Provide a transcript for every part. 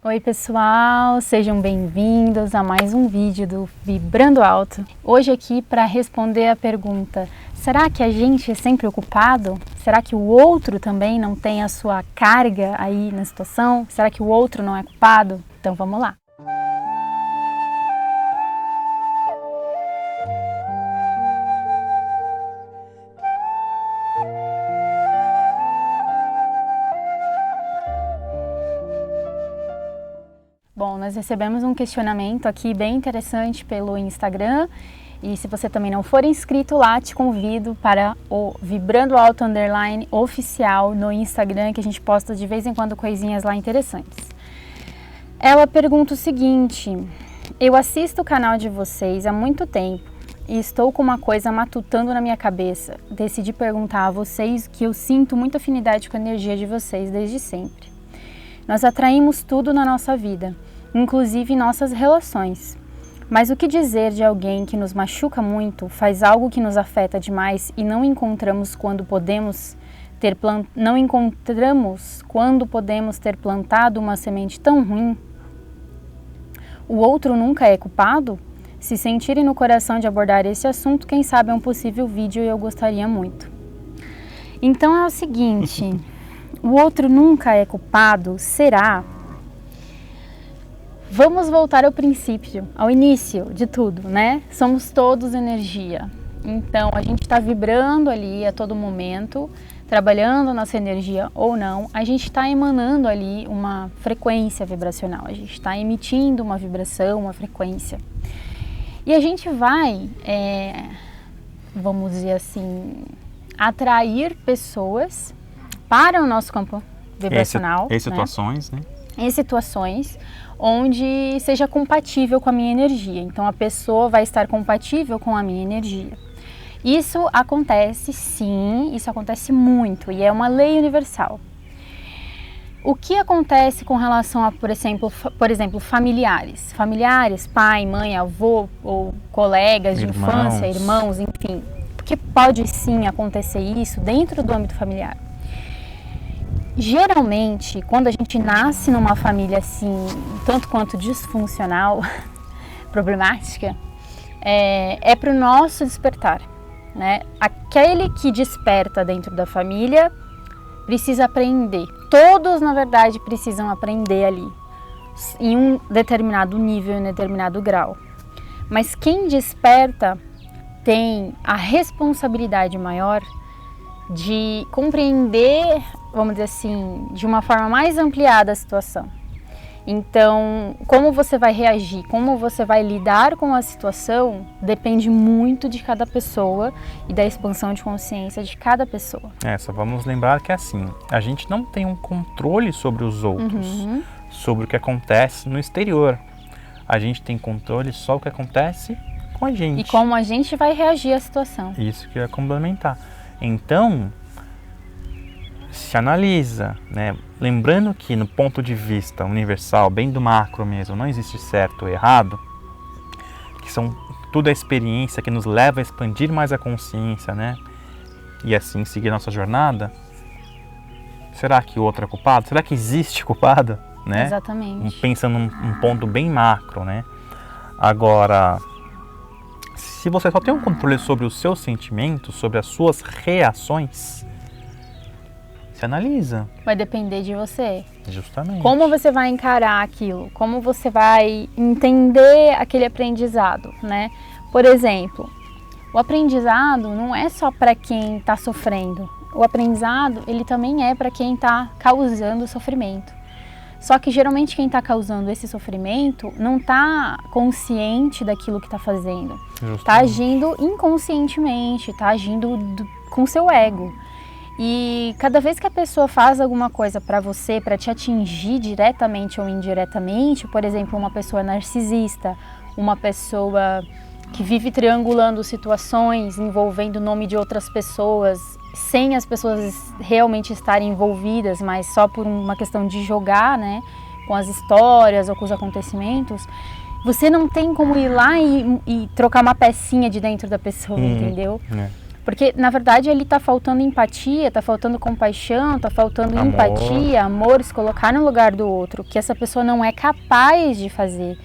Oi pessoal, sejam bem-vindos a mais um vídeo do Vibrando Alto. Hoje aqui para responder a pergunta: será que a gente é sempre ocupado? Será que o outro também não tem a sua carga aí na situação? Será que o outro não é culpado? Então vamos lá. Bom, nós recebemos um questionamento aqui bem interessante pelo Instagram e se você também não for inscrito lá, te convido para o Vibrando Alto _ oficial no Instagram, que a gente posta de vez em quando coisinhas lá interessantes. Ela pergunta o seguinte: eu assisto o canal de vocês há muito tempo e estou com uma coisa matutando na minha cabeça. Decidi perguntar a vocês que eu sinto muita afinidade com a energia de vocês desde sempre. Nós atraímos tudo na nossa vida, inclusive nossas relações. Mas o que dizer de alguém que nos machuca muito, faz algo que nos afeta demais e não encontramos quando podemos ter plantado uma semente tão ruim? O outro nunca é culpado? Se sentirem no coração de abordar esse assunto, quem sabe é um possível vídeo e eu gostaria muito. Então é o seguinte... O outro nunca é culpado? Será? Vamos voltar ao princípio, ao início de tudo, né? Somos todos energia. Então, a gente está vibrando ali a todo momento, trabalhando a nossa energia ou não. A gente está emanando ali uma frequência vibracional. A gente está emitindo uma vibração, uma frequência. E a gente vai, vamos dizer assim, atrair pessoas para o nosso campo vibracional. Em situações, né? Em situações onde seja compatível com a minha energia. Então a pessoa vai estar compatível com a minha energia. Isso acontece sim, isso acontece muito e é uma lei universal. O que acontece com relação a, por exemplo, familiares? Familiares, pai, mãe, avô ou colegas de infância, irmãos, enfim. Porque pode sim acontecer isso dentro do âmbito familiar. Geralmente, quando a gente nasce numa família assim, tanto quanto disfuncional, problemática, é para o nosso despertar, né? Aquele que desperta dentro da família precisa aprender. Todos, na verdade, precisam aprender ali, em um determinado nível, em um determinado grau. Mas quem desperta tem a responsabilidade maior de compreender, vamos dizer assim, de uma forma mais ampliada a situação. Então, como você vai reagir, como você vai lidar com a situação, depende muito de cada pessoa e da expansão de consciência de cada pessoa. Só vamos lembrar que assim, a gente não tem um controle sobre os outros, sobre o que acontece no exterior. A gente tem controle só o que acontece com a gente. E como a gente vai reagir à situação. Isso que eu ia complementar. Então, se analisa, né? Lembrando que no ponto de vista universal, bem do macro mesmo, não existe certo ou errado, que tudo é experiência que nos leva a expandir mais a consciência, né? E assim seguir nossa jornada. Será que o outro é culpado? Será que existe culpado? Né? Exatamente. Pensando num ponto bem macro, né? Agora, se você só tem um controle sobre os seus sentimentos, sobre as suas reações, se analisa. Vai depender de você. Justamente. Como você vai encarar aquilo? Como você vai entender aquele aprendizado, né? Por exemplo, o aprendizado não é só para quem está sofrendo. O aprendizado, ele também é para quem está causando sofrimento. Só que geralmente quem está causando esse sofrimento não está consciente daquilo que está fazendo. Está agindo inconscientemente, está agindo com seu ego. E cada vez que a pessoa faz alguma coisa para você, para te atingir diretamente ou indiretamente, por exemplo, uma pessoa narcisista, uma pessoa que vive triangulando situações envolvendo o nome de outras pessoas, sem as pessoas realmente estarem envolvidas, mas só por uma questão de jogar, né, com as histórias ou com os acontecimentos, você não tem como ir lá e trocar uma pecinha de dentro da pessoa, entendeu? Porque, na verdade, ele tá faltando empatia, tá faltando compaixão, tá faltando Amor. empatia, amor, se colocar no lugar do outro, que essa pessoa não é capaz de fazer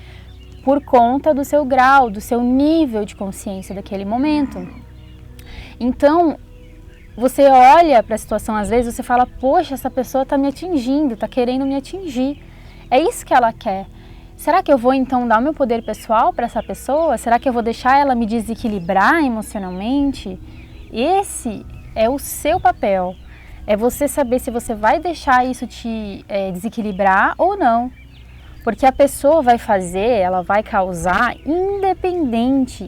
por conta do seu grau, do seu nível de consciência daquele momento. Então, você olha para a situação, às vezes, você fala, poxa, essa pessoa tá me atingindo, tá querendo me atingir. É isso que ela quer. Será que eu vou, então, dar o meu poder pessoal para essa pessoa? Será que eu vou deixar ela me desequilibrar emocionalmente? Esse é o seu papel. É você saber se você vai deixar isso te desequilibrar ou não. Porque a pessoa vai fazer, ela vai causar independente,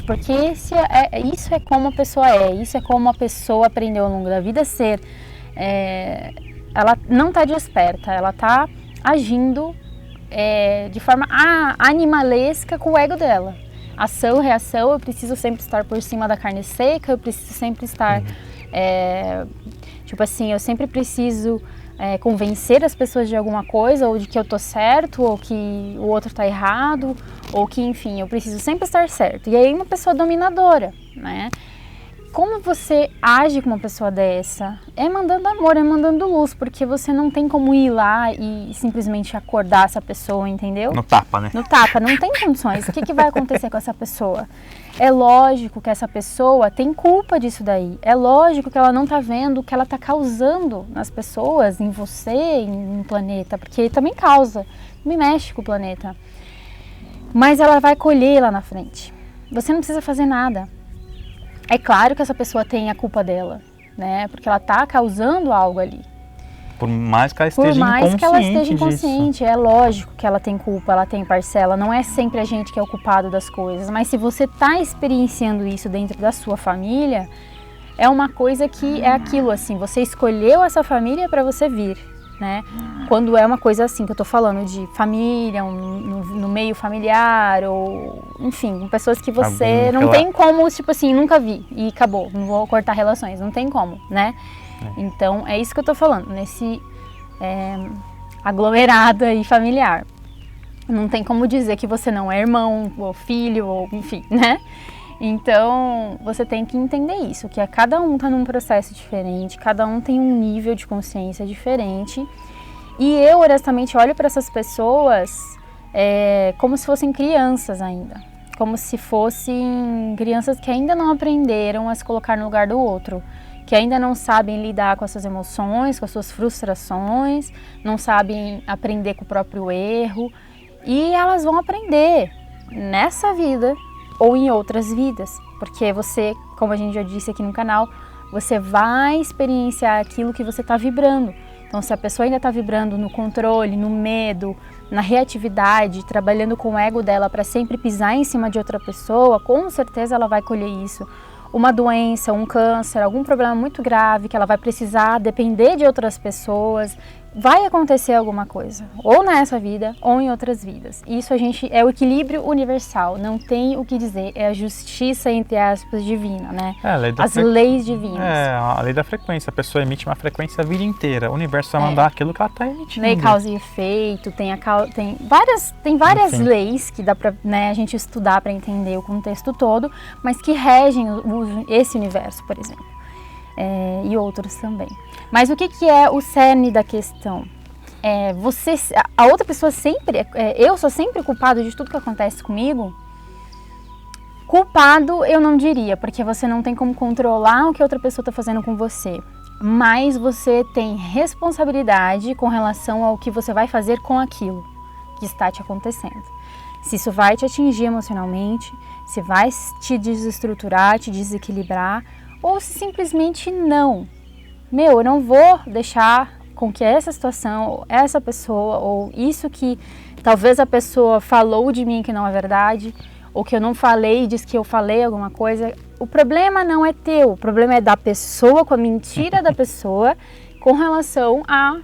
porque isso é como a pessoa isso é como a pessoa aprendeu ao longo da vida a ser. Ela não está desperta, ela está agindo de forma animalesca com o ego dela. Ação, reação, eu preciso sempre estar por cima da carne seca, eu preciso sempre estar, tipo assim, eu sempre preciso convencer as pessoas de alguma coisa, ou de que eu tô certo, ou que o outro tá errado, ou que, enfim, eu preciso sempre estar certo. E aí uma pessoa dominadora, né? Como você age com uma pessoa dessa? É mandando amor, é mandando luz, porque você não tem como ir lá e simplesmente acordar essa pessoa, entendeu? No tapa, né? No tapa, não tem condições. O que vai acontecer com essa pessoa? É lógico que essa pessoa tem culpa disso daí. É lógico que ela não tá vendo o que ela tá causando nas pessoas, em você, no planeta, porque também causa, me mexe com o planeta. Mas ela vai colher lá na frente. Você não precisa fazer nada. É claro que essa pessoa tem a culpa dela, né? Porque ela está causando algo ali. Por mais que ela esteja inconsciente. É lógico que ela tem culpa, ela tem parcela. Não é sempre a gente que é o culpado das coisas. Mas se você está experienciando isso dentro da sua família, é uma coisa que é aquilo assim. Você escolheu essa família para você vir, né? Quando é uma coisa assim que eu tô falando de família, no meio familiar, ou enfim, com pessoas que você não tem como, tipo assim, nunca vi e acabou, não vou cortar relações, não tem como, né? Então é isso que eu tô falando, nesse aglomerado aí familiar. Não tem como dizer que você não é irmão, ou filho, ou enfim, né? Então, você tem que entender isso, que cada um está num processo diferente, cada um tem um nível de consciência diferente. E eu, honestamente, olho para essas pessoas como se fossem crianças ainda. Como se fossem crianças que ainda não aprenderam a se colocar no lugar do outro. Que ainda não sabem lidar com as suas emoções, com as suas frustrações, não sabem aprender com o próprio erro. E elas vão aprender nessa vida ou em outras vidas, porque você, como a gente já disse aqui no canal, você vai experienciar aquilo que você está vibrando. Então, se a pessoa ainda está vibrando no controle, no medo, na reatividade, trabalhando com o ego dela para sempre pisar em cima de outra pessoa, com certeza ela vai colher isso. Uma doença, um câncer, algum problema muito grave que ela vai precisar depender de outras pessoas, vai acontecer alguma coisa, ou nessa vida, ou em outras vidas. Isso é o equilíbrio universal, não tem o que dizer, é a justiça, entre aspas, divina, né? As leis divinas. A lei da frequência, a pessoa emite uma frequência a vida inteira, o universo vai mandar aquilo que ela está emitindo. Lei causa e efeito, tem várias leis que dá para, né, a gente estudar para entender o contexto todo, mas que regem esse universo, por exemplo. E outros também. Mas o que é o cerne da questão? A outra pessoa sempre, eu sou sempre culpado de tudo que acontece comigo? Culpado eu não diria, porque você não tem como controlar o que outra pessoa está fazendo com você. Mas você tem responsabilidade com relação ao que você vai fazer com aquilo que está te acontecendo. Se isso vai te atingir emocionalmente, se vai te desestruturar, te desequilibrar, ou se simplesmente não. Eu não vou deixar com que essa situação, essa pessoa, ou isso que talvez a pessoa falou de mim que não é verdade, ou que eu não falei e diz que eu falei alguma coisa. O problema não é teu, o problema é da pessoa, com a mentira da pessoa, com relação a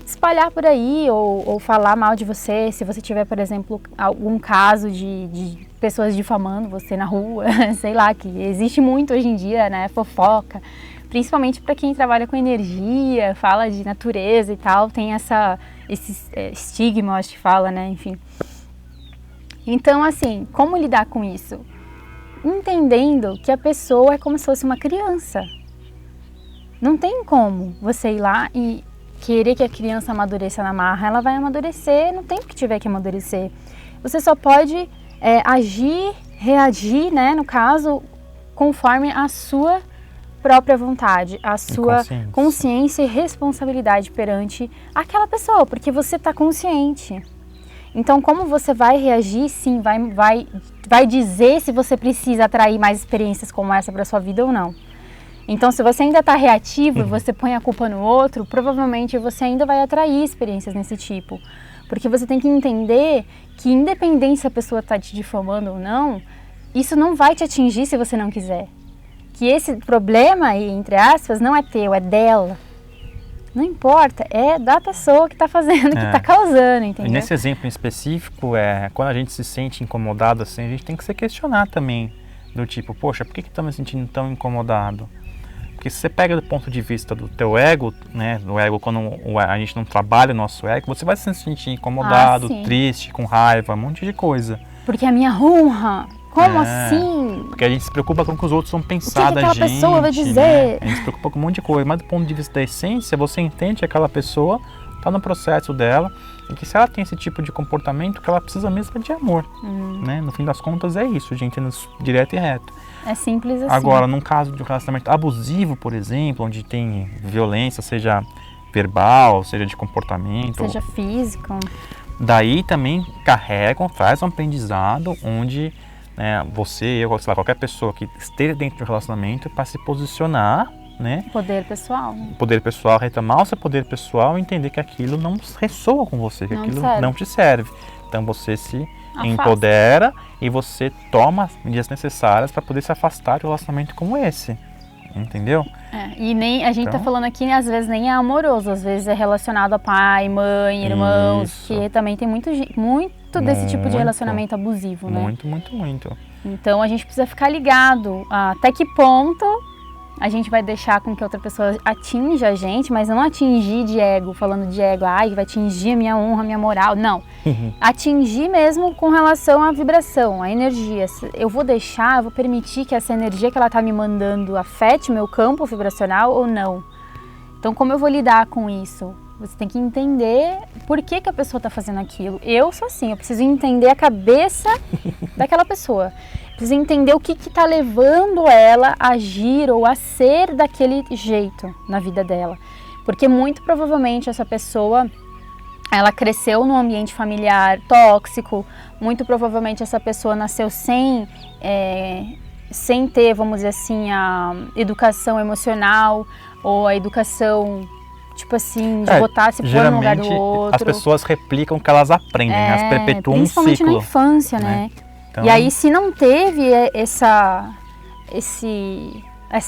espalhar por aí, ou falar mal de você, se você tiver, por exemplo, algum caso de pessoas difamando você na rua, sei lá, que existe muito hoje em dia, né, fofoca, principalmente para quem trabalha com energia, fala de natureza e tal, tem esse estigma, acho que fala, né, enfim. Então, assim, como lidar com isso? entendendo que a pessoa é como se fosse uma criança. Não tem como você ir lá e querer que a criança amadureça na marra. Ela vai amadurecer no tempo que tiver que amadurecer. Você só pode agir, reagir, né, no caso, conforme a sua própria vontade, a sua consciência e responsabilidade perante aquela pessoa, porque você está consciente. Então, como você vai reagir, sim, vai dizer se você precisa atrair mais experiências como essa para sua vida ou não. Então, se você ainda está reativo e você põe a culpa no outro, provavelmente você ainda vai atrair experiências desse tipo. Porque você tem que entender que, independente se a pessoa está te difamando ou não, isso não vai te atingir se você não quiser. Que esse problema aí, entre aspas, não é teu, é dela. Não importa, é da pessoa que está fazendo, que está causando, entendeu? E nesse exemplo em específico, quando a gente se sente incomodado assim, a gente tem que se questionar também. Do tipo, poxa, por que estou me sentindo tão incomodado? Porque se você pega do ponto de vista do teu ego, né, do ego, quando a gente não trabalha o nosso ego, você vai se sentir incomodado, triste, com raiva, um monte de coisa. Porque a minha honra, como assim? Porque a gente se preocupa com o que os outros vão pensar da gente. O que aquela pessoa vai dizer? Né? A gente se preocupa com um monte de coisa, mas do ponto de vista da essência, você entende que aquela pessoa está no processo dela e que se ela tem esse tipo de comportamento, que ela precisa mesmo de amor. Né? No fim das contas é isso, gente, direto e reto. É simples assim. Agora, num caso de um relacionamento abusivo, por exemplo, onde tem violência, seja verbal, seja de comportamento, seja físico, daí também traz um aprendizado onde você, eu, sei lá, qualquer pessoa que esteja dentro do relacionamento para se posicionar, né? Poder pessoal. Poder pessoal, retomar o seu poder pessoal e entender que aquilo não ressoa com você, que aquilo não te serve. Então você se empodera e você toma as medidas necessárias para poder se afastar de um relacionamento como esse. Entendeu? E nem a gente tá falando aqui, às vezes nem é amoroso, às vezes é relacionado a pai, mãe, irmãos, que também tem muito desse tipo de relacionamento abusivo, né? Muito. Então a gente precisa ficar ligado até que ponto a gente vai deixar com que outra pessoa atinja a gente, mas não atingir de ego, falando de ego, vai atingir a minha honra, a minha moral, não. Atingir mesmo com relação à vibração, à energia. Eu vou permitir que essa energia que ela está me mandando afete meu campo vibracional ou não? Então, como eu vou lidar com isso? Você tem que entender por que a pessoa está fazendo aquilo. Eu sou assim, eu preciso entender a cabeça daquela pessoa. Preciso entender o que está levando ela a agir ou a ser daquele jeito na vida dela. Porque muito provavelmente essa pessoa, ela cresceu num ambiente familiar tóxico, muito provavelmente essa pessoa nasceu sem ter, vamos dizer assim, a educação emocional ou a educação, tipo assim, de botar se pôr no lugar do outro. As pessoas replicam o que elas aprendem, elas perpetuam um ciclo. Principalmente na infância, né? Então, e aí, se não teve essa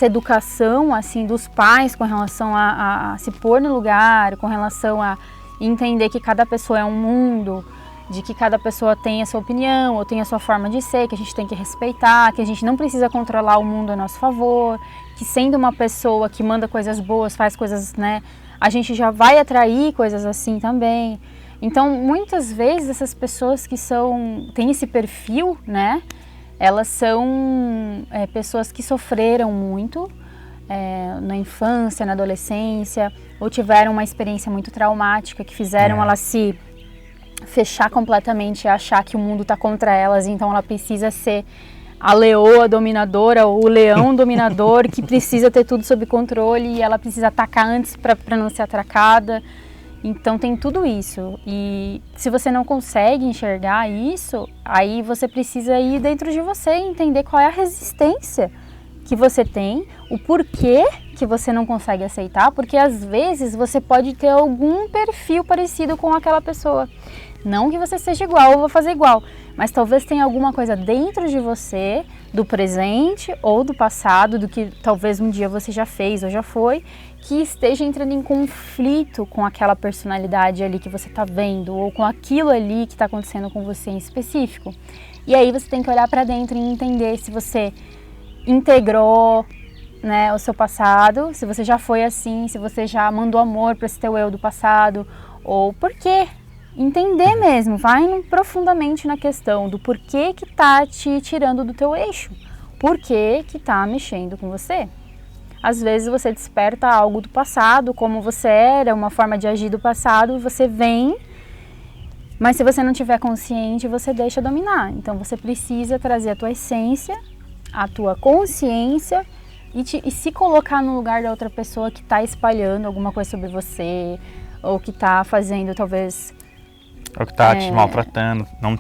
educação assim dos pais com relação a se pôr no lugar, com relação a entender que cada pessoa é um mundo, de que cada pessoa tem a sua opinião ou tem a sua forma de ser, que a gente tem que respeitar, que a gente não precisa controlar o mundo a nosso favor, que sendo uma pessoa que manda coisas boas, faz coisas, né, a gente já vai atrair coisas assim também. Então, muitas vezes, essas pessoas que têm esse perfil, né, elas são pessoas que sofreram muito na infância, na adolescência, ou tiveram uma experiência muito traumática que fizeram ela se fechar completamente e achar que o mundo está contra elas, então ela precisa ser a leoa dominadora ou o leão dominador que precisa ter tudo sob controle e ela precisa atacar antes para não ser atacada. Então tem tudo isso, e se você não consegue enxergar isso, aí você precisa ir dentro de você e entender qual é a resistência que você tem, o porquê que você não consegue aceitar, porque às vezes você pode ter algum perfil parecido com aquela pessoa. Não que você seja igual ou vou fazer igual, mas talvez tenha alguma coisa dentro de você, do presente ou do passado, do que talvez um dia você já fez ou já foi, que esteja entrando em conflito com aquela personalidade ali que você está vendo, ou com aquilo ali que está acontecendo com você em específico. E aí você tem que olhar para dentro e entender se você integrou, né, o seu passado, se você já foi assim, se você já mandou amor para esse teu eu do passado, ou por quê. Entender mesmo, vai profundamente na questão do porquê que tá te tirando do teu eixo. por que que tá mexendo com você. Às vezes você desperta algo do passado, como você era, uma forma de agir do passado, e você vem, mas se você não tiver consciente, você deixa dominar. Então você precisa trazer a tua essência, a tua consciência e se colocar no lugar da outra pessoa que está espalhando alguma coisa sobre você, ou que está fazendo talvez... Ou que está te maltratando, não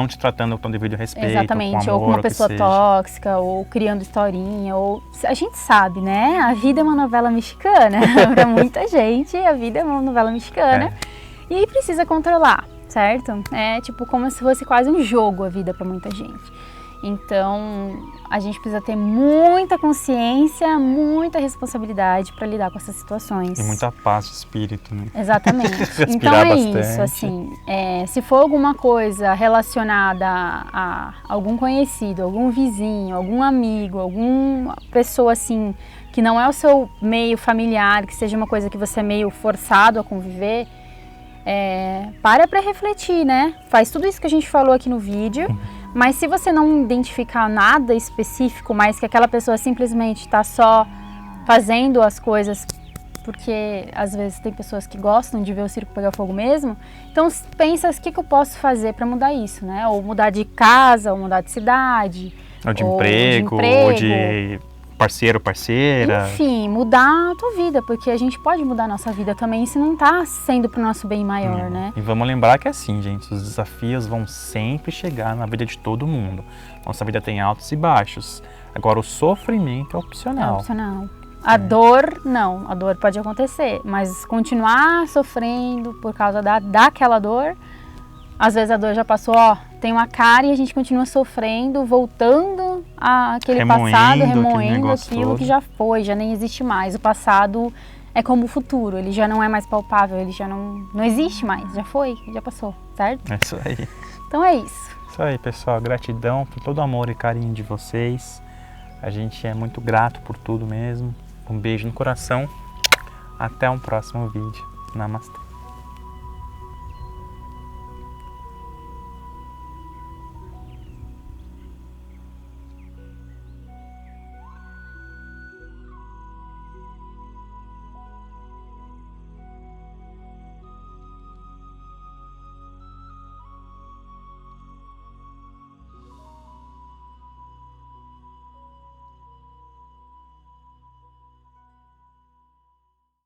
te tratando com devido respeito, exatamente, com amor, ou com uma pessoa tóxica, ou criando historinha, ou... A gente sabe, né? A vida é uma novela mexicana. Para muita gente, a vida é uma novela mexicana. E aí precisa controlar, certo? É tipo como se fosse quase um jogo a vida para muita gente. Então, a gente precisa ter muita consciência, muita responsabilidade para lidar com essas situações. E muita paz de espírito, né? Exatamente. Então é isso, assim, se for alguma coisa relacionada a algum conhecido, algum vizinho, algum amigo, alguma pessoa assim, que não é o seu meio familiar, que seja uma coisa que você é meio forçado a conviver, para refletir, né? Faz tudo isso que a gente falou aqui no vídeo. Mas se você não identificar nada específico, mas que aquela pessoa simplesmente está só fazendo as coisas, porque às vezes tem pessoas que gostam de ver o circo pegar fogo mesmo, então pensa o que eu posso fazer para mudar isso, né? Ou mudar de casa, ou mudar de cidade, ou de emprego, ou de parceiro, parceira. Enfim, mudar a tua vida, porque a gente pode mudar a nossa vida também se não tá sendo pro nosso bem maior, né? E vamos lembrar que é assim, gente, os desafios vão sempre chegar na vida de todo mundo. Nossa vida tem altos e baixos. Agora, o sofrimento é opcional. É opcional. A dor, não. A dor pode acontecer, mas continuar sofrendo por causa daquela dor, às vezes a dor já passou, tem uma cara e a gente continua sofrendo, voltando àquele passado, remoendo aquilo que já foi, já nem existe mais. O passado é como o futuro, ele já não é mais palpável, ele já não existe mais, já foi, já passou, certo? É isso aí. Então é isso. Isso aí, pessoal. Gratidão por todo o amor e carinho de vocês. A gente é muito grato por tudo mesmo. Um beijo no coração. Até um próximo vídeo. Namastê.